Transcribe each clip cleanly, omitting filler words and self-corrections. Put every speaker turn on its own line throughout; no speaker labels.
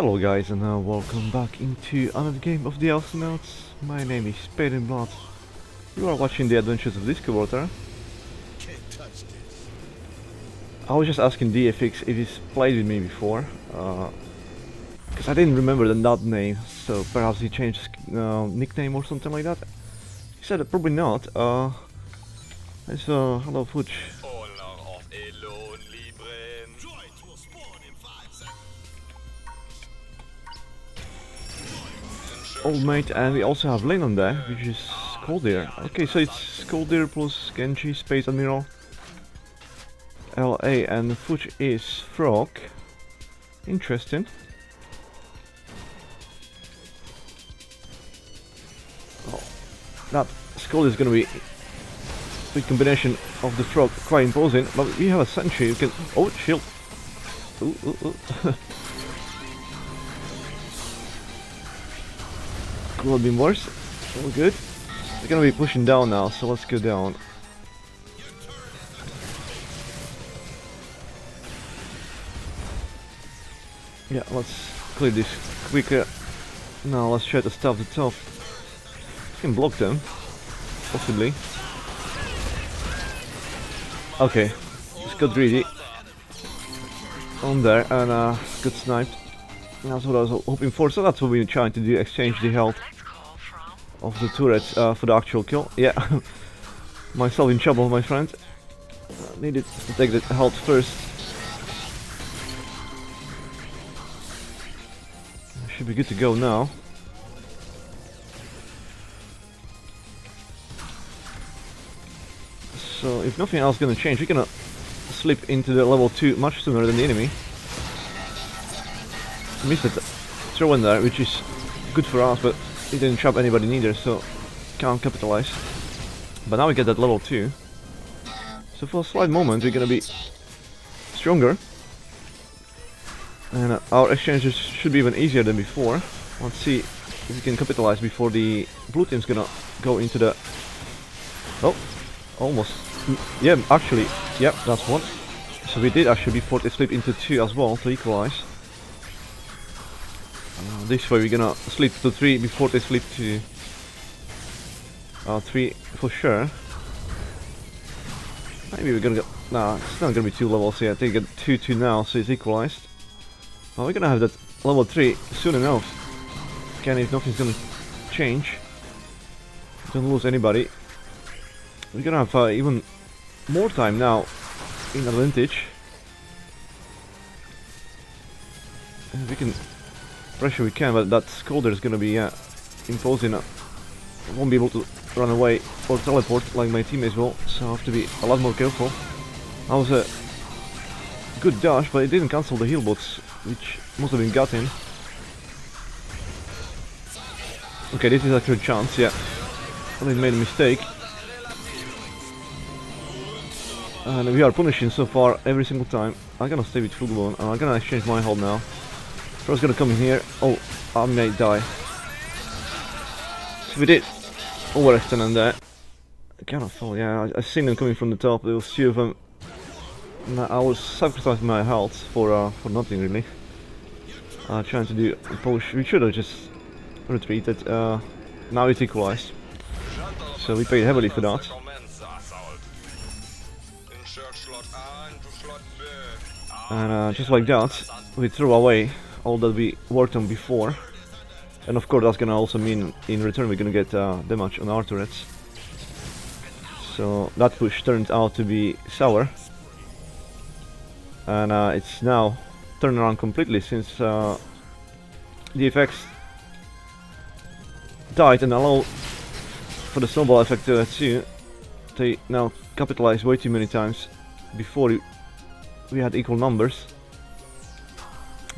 Hello guys, and welcome back into another game of the Astronauts. My name is Spade in Blood. You are watching the adventures of this character. I was just asking dFx if he's played with me before, because I didn't remember the nut name, so perhaps he changed his nickname or something like that. He said probably not. Hello Fudge. Old mate, and we also have Linn on there, which is Coldir. Okay, so it's Coldir plus Genji, Space Admiral, LA, and Fudge is Frog. Interesting. Oh, that skull is gonna be a combination of the Frog, quite imposing, but we have a sentry, you can... Oh, shield! Ooh, ooh, ooh. Could have been worse. All good. We're gonna be pushing down now, so let's go down. Yeah, let's clear this quicker. Now let's try to stop the top. We can block them, possibly. Okay, just got greedy on there and got sniped. That's what I was hoping for, so that's what we're trying to do, exchange the health of the turrets for the actual kill. Yeah, myself in trouble, my friend. Needed to take the health first. Should be good to go now. So if nothing else is gonna change, we're gonna slip into the level 2 much sooner than the enemy. Missed it throw in there, which is good for us, but it didn't trap anybody neither, so can't capitalize. But now we get that level 2. So for a slight moment we're gonna be stronger. And our exchanges should be even easier than before. Let's see if we can capitalize before the blue team's gonna go into the... Oh, almost. Yeah, actually, yep, that's one. So we did actually before they slip into 2 as well to equalize. This way we're gonna slip to 3 before they slip to 3 for sure. Maybe we're gonna get... Nah, it's not gonna be 2 levels here. They get 2-2 now, so it's equalized. Well, we're gonna have that level 3 soon enough. Again, if nothing's gonna change. Don't lose anybody. We're gonna have even more time now in advantage. And we can... pressure we can, but that Scolder is gonna be imposing. Won't be able to run away or teleport like my teammates will, so I have to be a lot more careful. That was a good dash, but it didn't cancel the heal bots, which must have been gotten. Okay, this is actually a chance, yeah. Only made a mistake. And we are punishing so far every single time. I'm gonna stay with foogolbon and I'm gonna exchange my hold now. First gonna come in here. Oh, I may die. So we did overextend on that. I cannot fall, yeah, I seen them coming from the top, there was 2 of them. And I was sacrificing my health for nothing really. Trying to do a push. We should have just retreated. Now it's equalized. So we paid heavily for that. And just like that, we threw away all that we worked on before, and of course that's gonna also mean in return we're gonna get damage on our turrets. So that push turned out to be sour, and it's now turned around completely since dFx died and allowed for the snowball effect too. They now capitalized way too many times. Before we had equal numbers.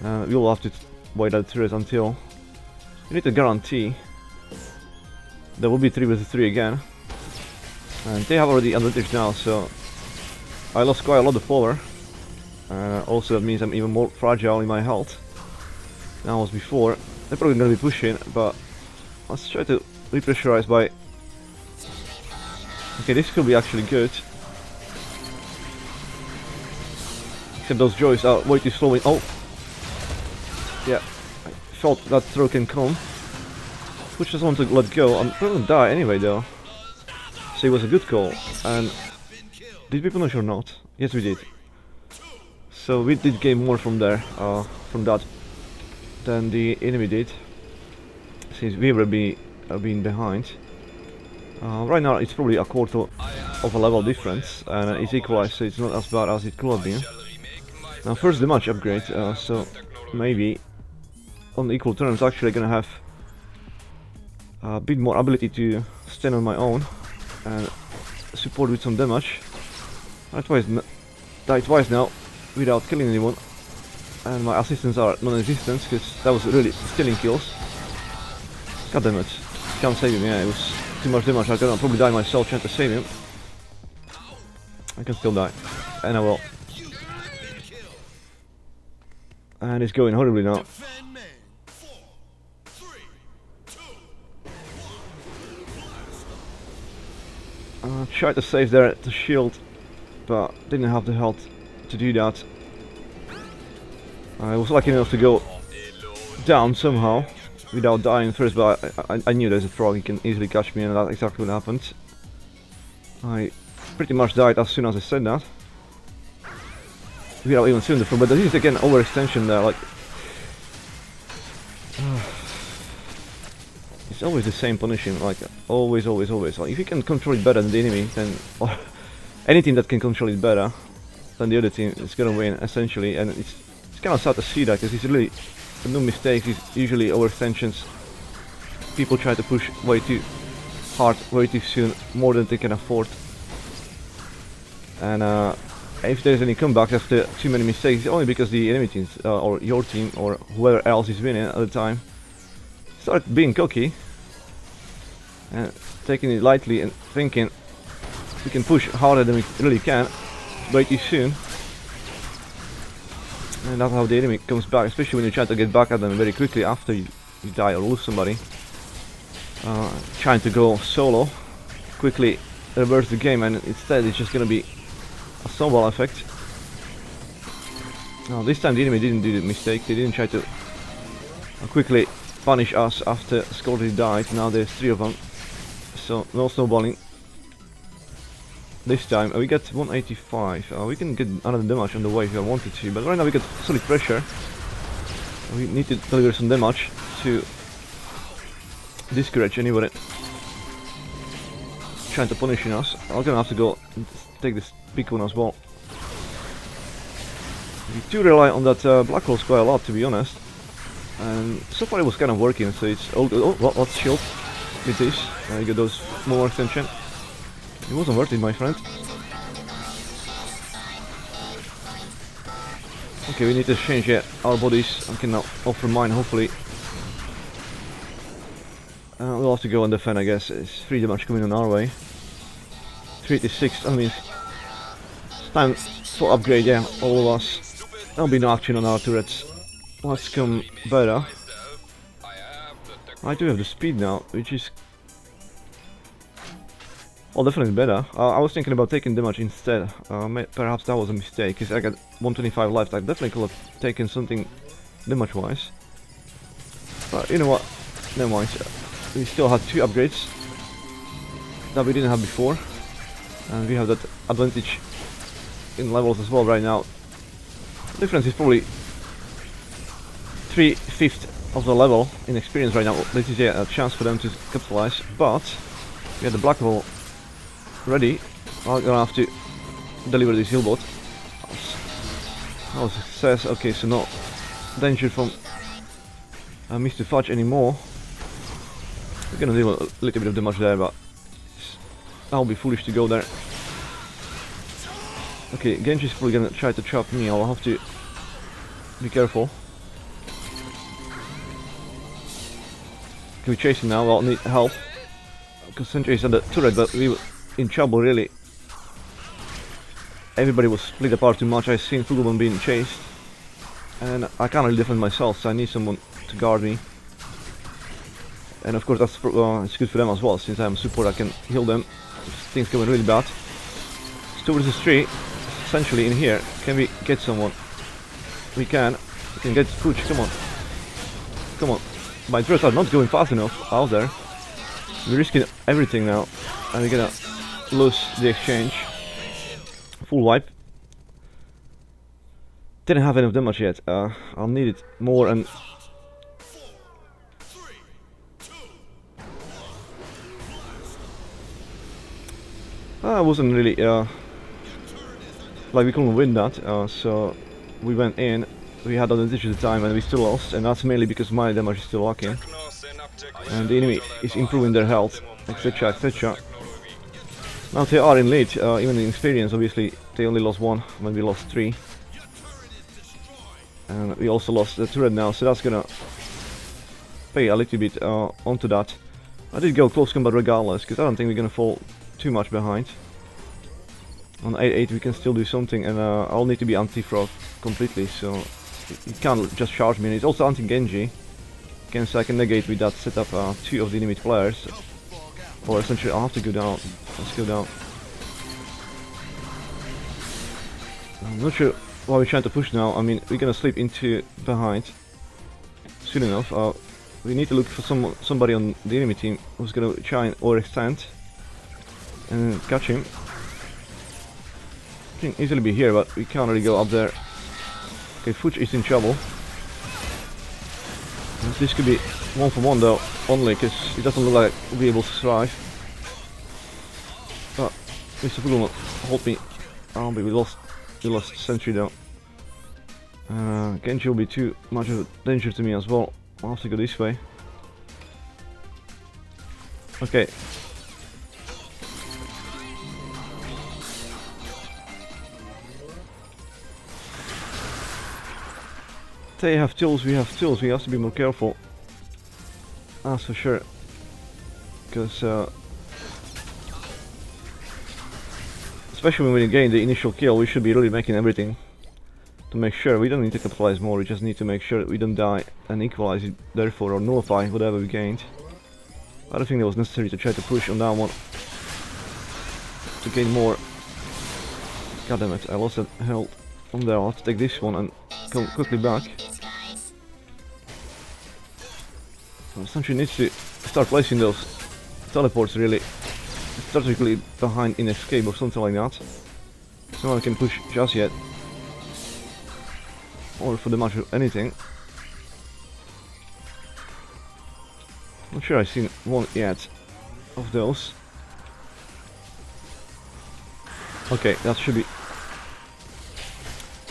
We'll have to wait that turret until we need to guarantee there will be 3 vs 3 again, and they have already advantage now, so I lost quite a lot of power. Also that means I'm even more fragile in my health than I was before. They're probably gonna be pushing, but let's try to repressurize by... Okay, this could be actually good. Except those joys are way too slow in... Oh! Yeah, thought that throw can come. Fudge just want to let go. I'm probably gonna die anyway though. So it was a good call. And did we punish or not? Yes, we did. So we did gain more from there, from that, than the enemy did, since we were being behind. Right now it's probably a quarter of a level difference, and it's equalized, so it's not as bad as it could have been. Now first the match upgrade, so maybe on equal terms actually gonna have a bit more ability to stand on my own and support with some damage. I died twice now without killing anyone, and my assistants are non-existent because that was really stealing kills. God damn it, can't save him. Yeah, it was too much damage. I can probably die myself trying to save him. I can still die, and I will. And it's going horribly now. Tried to save there the shield, but didn't have the health to do that. I was lucky enough to go down somehow without dying first, but I knew there's a frog, he can easily catch me, and that's exactly what happened. I pretty much died as soon as I said that, without even seeing the frog. But this is again overextension there, like it's always the same punishing, like always. Like if you can control it better than the enemy, then or any team that can control it better than the other team is gonna win essentially. And it's kind of sad to see that, because it's really no mistakes. It's usually overextensions. People try to push way too hard, way too soon, more than they can afford. And if there's any comebacks after too many mistakes, it's only because the enemy teams or your team or whoever else is winning at the time start being cocky and taking it lightly and thinking we can push harder than we really can way too soon. And that's how the enemy comes back, especially when you try to get back at them very quickly after you die or lose somebody. Trying to go solo, quickly reverse the game, and instead it's just gonna be a snowball effect. Now this time the enemy didn't do the mistake, they didn't try to quickly punish us after Scotty died. Now there's 3 of them, so no snowballing. This time we get 185, we can get another damage on the way if I wanted to, but right now we get solid pressure. We need to deliver some damage to discourage anybody trying to punish us. I'm gonna have to go take this big one as well. We do rely on that black holes quite a lot, to be honest, and so far it was kind of working. So it's well, let's shield with this. You get those more extension. It wasn't worth it, my friend. Okay, we need to change our bodies. I can now offer mine, hopefully. We'll have to go and defend, I guess. It's 3 damage coming on our way. 386, I mean, it's time for upgrade, yeah, all of us. There'll be no action on our turrets. Let's come better. I do have the speed now, which is... well, definitely better. I was thinking about taking damage instead. Perhaps that was a mistake, because I got 125 left. I definitely could have taken something damage-wise. But you know what? Never mind. We still had 2 upgrades that we didn't have before. And we have that advantage in levels as well right now. The difference is probably 3/5 of the level in experience right now. This is a chance for them to capitalize, but we have the black hole ready. I'm gonna have to deliver this hillbot. That was a success. Okay, so no danger from Mr. Fudge anymore. We're gonna do a little bit of damage there, but I'll be foolish to go there. Okay, Genji's probably gonna try to trap me. I'll have to be careful. Can we chase him now? I'll need help. Because Sentry is on the turret, but we were in trouble really. Everybody was split apart too much. I've seen foogolbon being chased, and I can't really defend myself, so I need someone to guard me. And of course that's it's good for them as well, since I'm support I can heal them if things going really bad. It's 2 versus 3, essentially in here. Can we get someone? We can get Fudge, come on. Come on. My turrets are not going fast enough out there. We're risking everything now. And we're gonna lose the exchange. Full wipe. Didn't have enough damage yet. I'll need it more and... I wasn't really... like we couldn't win that, so we went in. We had advantage at the time and we still lost, and that's mainly because my damage is still lacking. And the enemy is improving their health, etc, etc. Now they are in lead, even in experience obviously they only lost 1 when we lost 3. And we also lost the turret now, so that's gonna pay a little bit onto that. I did go close combat regardless, because I don't think we're gonna fall too much behind. On 8-8 we can still do something, and I'll need to be anti-frog completely, so you can't just charge me. And it's also anti-Genji, so I can negate with that setup 2 of the enemy players. Or essentially I'll have to go down. Let's go down. I'm not sure what we're trying to push now. I mean, we're gonna slip into behind soon enough. We need to look for somebody on the enemy team who's gonna try and overextend and catch him. Can easily be here, but we can't really go up there. Okay, Fudge is in trouble. This could be 1 for 1 though, only because it doesn't look like we'll be able to survive. But Mr. Foogolbon will hold me. Oh, but we lost sentry though. Genji will be too much of a danger to me as well. I'll have to go this way. Okay. They have tools, we have tools, we have to be more careful. That's for sure. Because especially when we gain the initial kill, we should be really making everything to make sure. We don't need to capitalize more, we just need to make sure that we don't die and equalize it, therefore, or nullify whatever we gained. I don't think it was necessary to try to push on that one to gain more. God damn it, I lost that health on there. I'll have to take this one and come quickly back. Essentially needs to start placing those teleports really strategically behind in escape or something like that. So no one can push just yet. Or for the matter of anything. Not sure I've seen one yet of those. Okay, that should be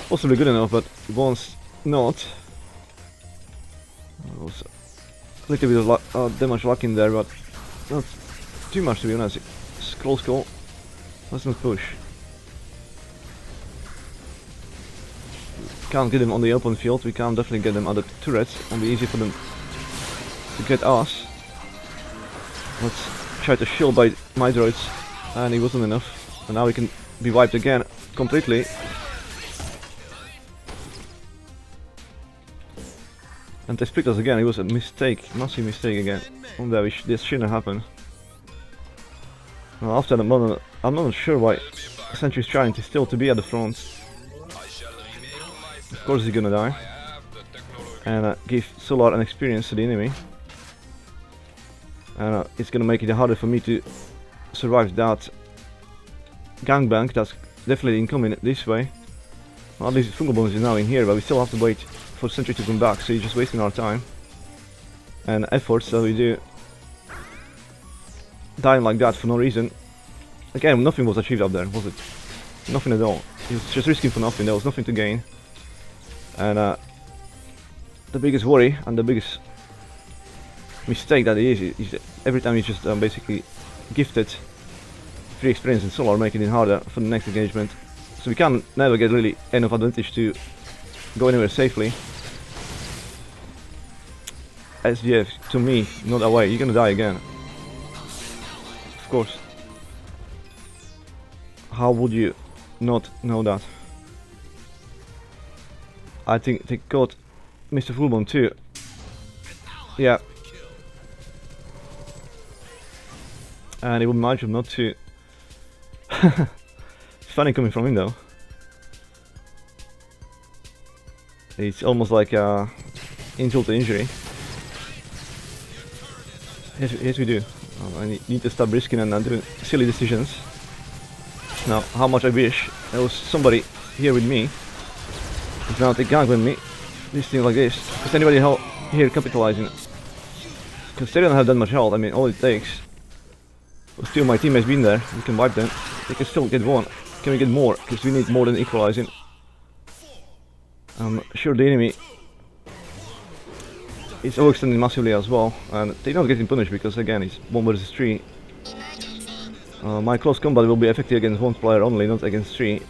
possibly good enough, but once not. There was a little bit of damage luck in there, but not too much to be honest. It's close call. Let's not push. Can't get them on the open field. We can't definitely get them at the turrets. It'll be easy for them to get us. Let's try to shield by my droids, and it wasn't enough. And now we can be wiped again completely. And they split us again. It was a mistake, massive mistake again. On there, this shouldn't happen. Well, after the moment, I'm not sure why Sentry's trying to still to be at the front. Of course he's gonna die. And give Solar an experience to the enemy. And it's gonna make it harder for me to survive that gangbang. That's definitely incoming this way. Well, at least foogolbon is now in here, but we still have to wait for Sentry to come back, so you're just wasting our time and efforts that we do dying like that for no reason. Again, nothing was achieved up there, was it? Nothing at all. It was just risking for nothing. There was nothing to gain. And the biggest worry and the biggest mistake that it is that every time he's just basically gifted free experience in Solar, making it harder for the next engagement. So we can never get really enough advantage to go anywhere safely. SDF, to me, not away. You're gonna die again. Of course. How would you not know that? I think they got Mr. Foogolbon too. Yeah. And it would be my job not to. It's funny coming from him though. It's almost like insult to injury. Yes we do. I need to stop risking and doing silly decisions. Now, how much I wish there was somebody here with me. It's now they gang with me. This thing like this. Is anybody here capitalizing? Because they don't have that much health. I mean, all it takes. But still, my team has been there. We can wipe them. They can still get one. Can we get more? Because we need more than equalizing. I'm sure the enemy is overextending massively as well, and they're not getting punished because again it's 1 versus 3. My close combat will be effective against 1 player only, not against 3.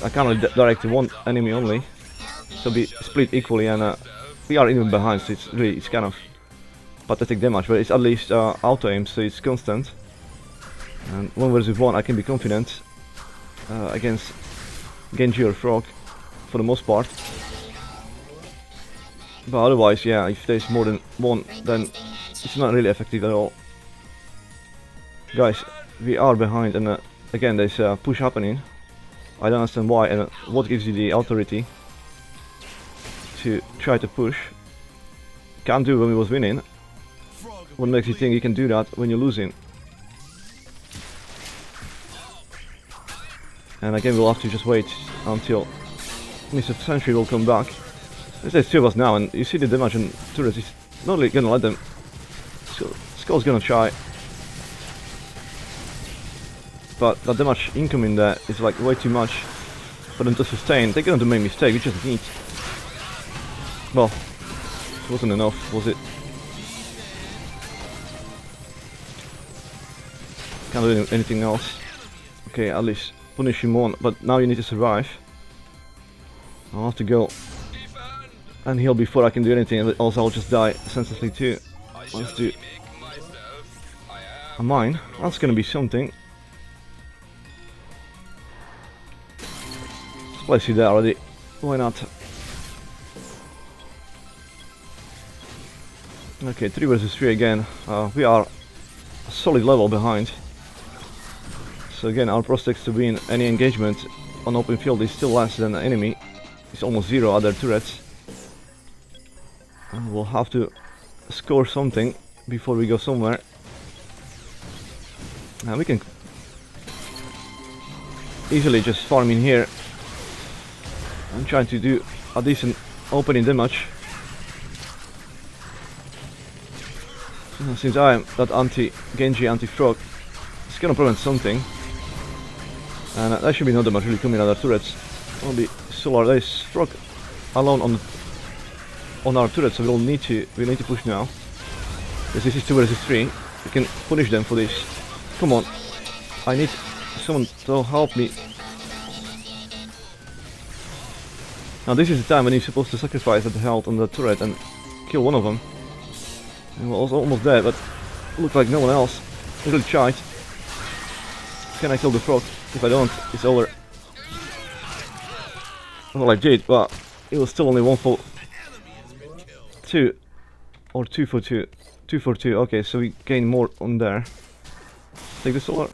I can only direct to 1 enemy only, so be split equally, and we are even behind, so it's kind of pathetic damage, but it's at least auto aim, so it's constant. And 1 versus 1 I can be confident against Genji or Frog for the most part. But otherwise, yeah, if there's more than 1, then it's not really effective at all. Guys, we are behind, and again there's a push happening. I don't understand why, and what gives you the authority to try to push. Can't do when we was winning. What makes you think you can do that when you're losing? And again we'll have to just wait until Mr. Sentry will come back. There's 2 of us now, and you see the damage on turrets. He's not really gonna let them. Skull's gonna try, but the damage incoming there is like way too much for them to sustain. They're gonna make a mistake. We just need. Well, it wasn't enough, was it? Can't do anything else. Okay, at least punish him on, but now you need to survive. I'll have to go and heal before I can do anything, and also I'll just die senselessly too. Let's do a mine. That's gonna be something. Let's place you there already. Why not? Okay, 3 versus 3 again. We are a solid level behind. So again, our prospects to win any engagement on open field is still less than the enemy. It's almost 0 other turrets. We'll have to score something before we go somewhere. And we can easily just farm in here. I'm trying to do a decent opening damage. Since I am that anti-Genji, anti-Frog, it's gonna prevent something. And that should be no damage really coming out of turrets. Only solar. There's Frog alone on our turret, so we need to push now. This is 2 versus 3. We can punish them for this. Come on, I need someone to help me. Now this is the time when you're supposed to sacrifice that health on the turret and kill one of them. And we're also almost there, but look like no one else really tried. Can I kill the Frog? If I don't, it's over. Well, I did, but it was still only 1 for 2, or 2 for 2. 2 for 2. Okay, so we gain more on there. Take the solar.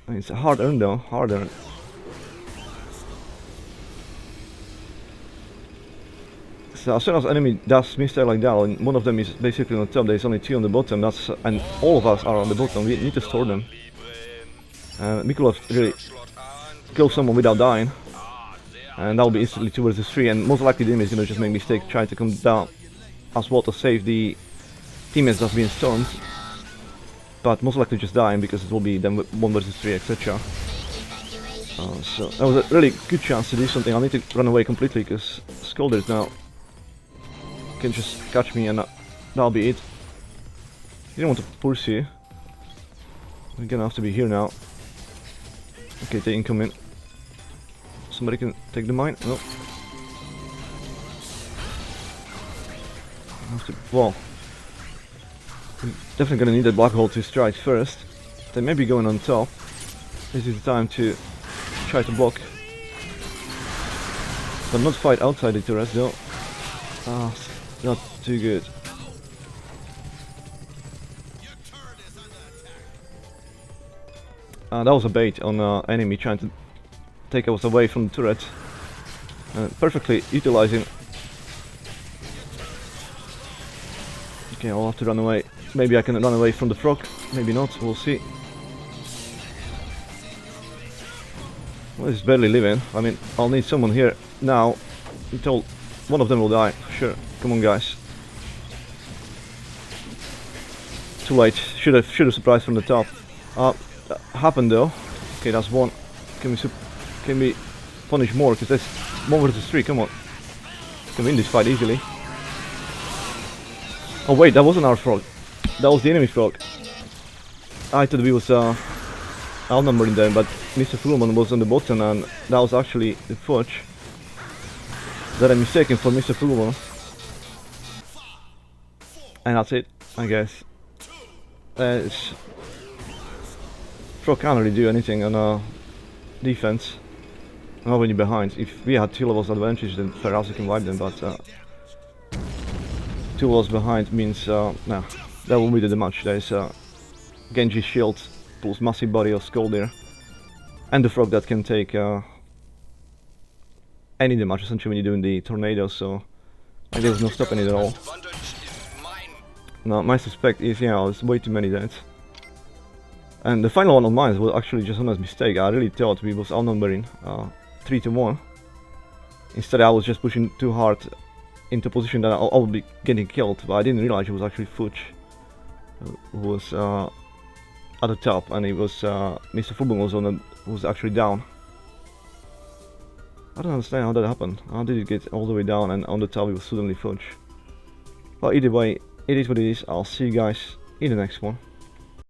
I mean, it's a hard earn though, hard earn. So as soon as enemy does mistake like that, and one of them is basically on top, there's only 2 on the bottom. And all of us are on the bottom. We need to store them. We could have really killed someone without dying, and that will be instantly 2 versus 3. And most likely the enemy is gonna just make a mistake, trying to come down as well to save the teammates that's being stormed. But most likely just dying because it will be then 1 versus 3, etc. So that was a really good chance to do something. I need to run away completely because Scolders now can just catch me, and that'll be it. You don't want to pursue. We're gonna have to be here now. Okay, they incoming. Somebody can take the mine. No. Well, we're definitely gonna need that black hole to strike first. They may be going on top. This is the time to try to block, but not fight outside the turret though. Not too good. That was a bait on enemy trying to take us away from the turret. Perfectly utilizing. Okay, I'll have to run away. Maybe I can run away from the frog. Maybe not. We'll see. Well, it's barely living. I mean, I'll need someone here now. Until one of them will die. Sure. Come on, guys. Too late. Should have surprised from the top. Happened though. Okay, that's one. Can we punish more? Because that's 1 versus 3. Come on. Can win this fight easily. Oh wait, that wasn't our frog. That was the enemy frog. I thought we was outnumbering them, but Mr. foogolbon was on the bottom, and that was actually the Fudge. That I'm mistaken for Mr. foogolbon. And that's it, I guess. Frog can't really do anything on defense. Not when you're behind. If we had 2 levels advantage, then perhaps we can wipe them, but 2 levels behind means nah, that won't be the match. There's Genji's shield plus massive body of skull there, and the frog that can take any damage essentially when you're doing the tornado. So like, there's no stopping it at all. Now my suspect is, yeah, there's way too many deaths. And the final one of mine was actually just a mistake. I really thought we was outnumbering 3 to 1. Instead I was just pushing too hard into a position that I would be getting killed, but I didn't realize it was actually Fudge who was at the top, and it was Mr. foogolbon was actually down. I don't understand how that happened. How did it get all the way down and on the top it was suddenly Fudge? Well, either way, it is what it is. I'll see you guys in the next one.